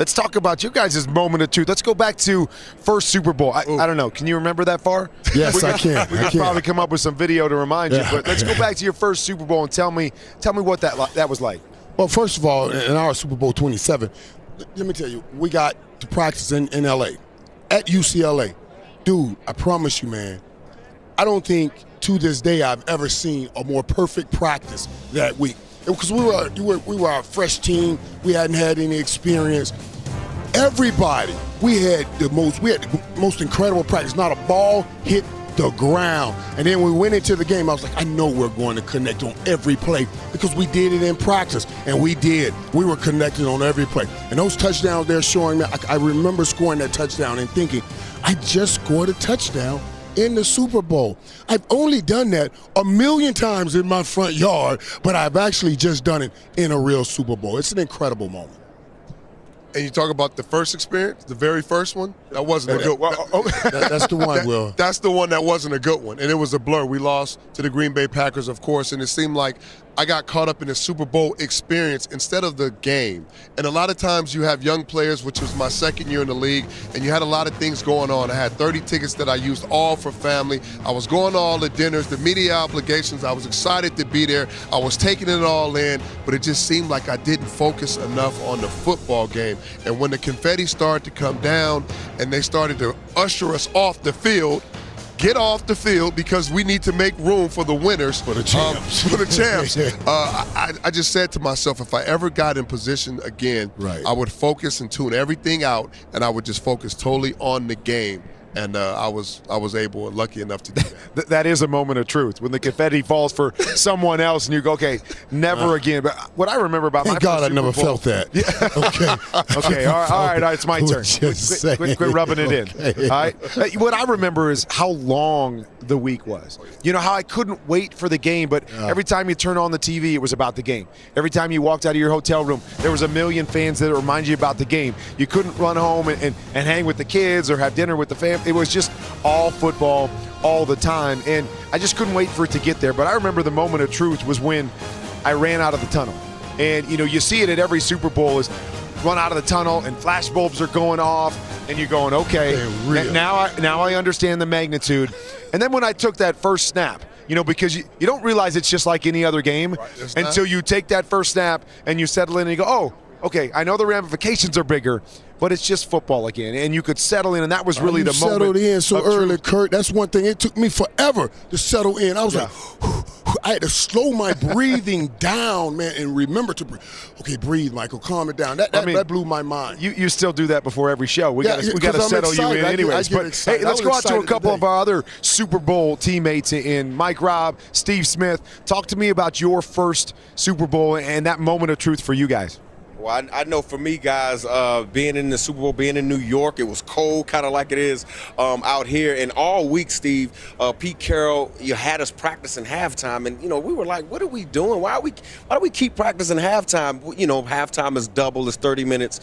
Let's talk about you guys' moment of truth. Let's go back to first Super Bowl. I don't know. Can you remember that far? Yes, I can. We could probably come up with some video to remind you. But let's go back to your first Super Bowl and tell me what that was like. Well, first of all, in our Super Bowl 27, let me tell you, we got to practice in L.A. at UCLA. Dude, I promise you, man, I don't think to this day I've ever seen a more perfect practice that week. Because we were a fresh team. We hadn't had any experience. Everybody, we had the most incredible practice. Not a ball hit the ground. And then we went into the game. I was like, I know we're going to connect on every play because we did it in practice. And we did. We were connected on every play. And those touchdowns they're showing me, I remember scoring that touchdown and thinking, I just scored a touchdown in the Super Bowl. I've only done that 1,000,000 times in my front yard, but I've actually just done it in a real Super Bowl. It's an incredible moment. And you talk about the first experience, the very first one, that wasn't a good one. That's the one, Will. That's the one that wasn't a good one, and it was a blur. We lost to the Green Bay Packers, of course, and it seemed like I got caught up in the Super Bowl experience instead of the game. And a lot of times you have young players, which was my second year in the league, and you had a lot of things going on. I had 30 tickets that I used all for family. I was going to all the dinners, the media obligations. I was excited to be there. I was taking it all in, but it just seemed like I didn't focus enough on the football game. And when the confetti started to come down and they started to usher us off the field, get off the field because we need to make room for the winners. For the champs. For the champs. I just said to myself, if I ever got in position again, I would focus and tune everything out, and I would just focus totally on the game. And I was able and lucky enough to do that. That is a moment of truth when the confetti falls for someone else and you go, okay, never again. But what I remember about my Thank God I Super never Bowl, felt that. Okay, all right, it's my turn. Quit rubbing it in. All right. What I remember is how long the week was. You know, how I couldn't wait for the game, but every time you turn on the TV, it was about the game. Every time you walked out of your hotel room, there was 1,000,000 fans that remind you about the game. You couldn't run home and hang with the kids or have dinner with the family. It was just all football all the time, and I just couldn't wait for it to get there. But I remember the moment of truth was when I ran out of the tunnel. And, you know, you see it at every Super Bowl is run out of the tunnel and flash bulbs are going off and you're going, okay, now I understand the magnitude. And then when I took that first snap, you know, because you don't realize it's just like any other game until you take that first snap and you settle in and you go, oh, okay, I know the ramifications are bigger, but it's just football again. And you could settle in, and that was really the moment. Settled in so early, Kurt. That's one thing. It took me forever to settle in. I was like, I had to slow my breathing down, man, and remember to breathe. Okay, breathe, Michael. Calm it down. That blew my mind. You still do that before every show. We got to settle you in anyways. But hey, let's go out to a couple of our other Super Bowl teammates in Mike Robb, Steve Smith. Talk to me about your first Super Bowl and that moment of truth for you guys. Well, I know for me, guys, being in the Super Bowl, being in New York, it was cold, kind of like it is out here. And all week, Steve, Pete Carroll, you had us practicing halftime, and you know we were like, "What are we doing? Why do we keep practicing halftime? You know, halftime is double, it's 30 minutes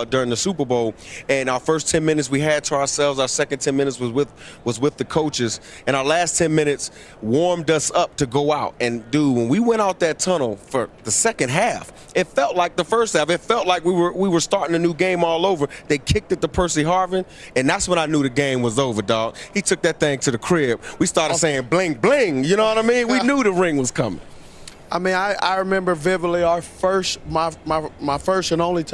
during the Super Bowl. And our first 10 minutes we had to ourselves. Our second 10 minutes was with the coaches, and our last 10 minutes warmed us up to go out. And dude, when we went out that tunnel for the second half, it felt like the first half. It felt like we were starting a new game all over. They kicked it to Percy Harvin, and that's when I knew the game was over, dog. He took that thing to the crib. We started saying bling, bling. You know what I mean? We knew the ring was coming. I mean, I remember vividly my first and only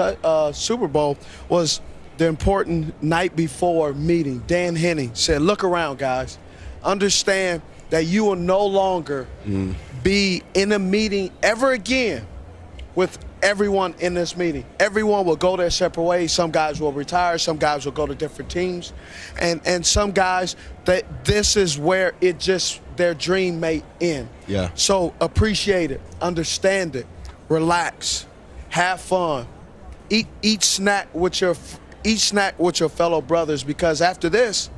Super Bowl was the important night before meeting. Dan Henning said, look around, guys. Understand that you will no longer be in a meeting ever again with everyone in this meeting. Everyone will go their separate ways. Some guys will retire. Some guys will go to different teams. And some guys, this is where their dream may end. Yeah. So appreciate it. Understand it. Relax. Have fun. Eat snack with your fellow brothers, because after this,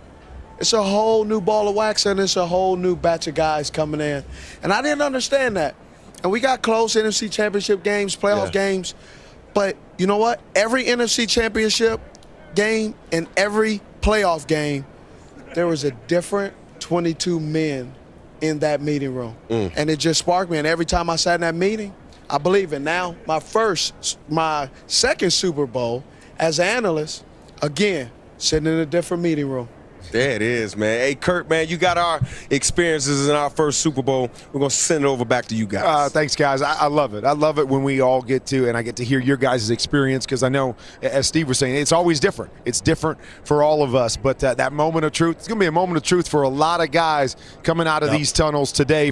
it's a whole new ball of wax and it's a whole new batch of guys coming in. And I didn't understand that. And we got close NFC championship games, playoff games. But you know what? Every NFC championship game and every playoff game, there was a different 22 men in that meeting room. And it just sparked me. And every time I sat in that meeting, I believe it. Now, my second Super Bowl, as analysts, again, sitting in a different meeting room. There it is, man. Hey, Kurt, man, you got our experiences in our first Super Bowl. We're going to send it over back to you guys. Thanks, guys. I love it. I love it when we all get to, and I get to hear your guys' experience, because I know, as Steve was saying, it's always different. It's different for all of us. But that moment of truth, it's going to be a moment of truth for a lot of guys coming out of these tunnels today.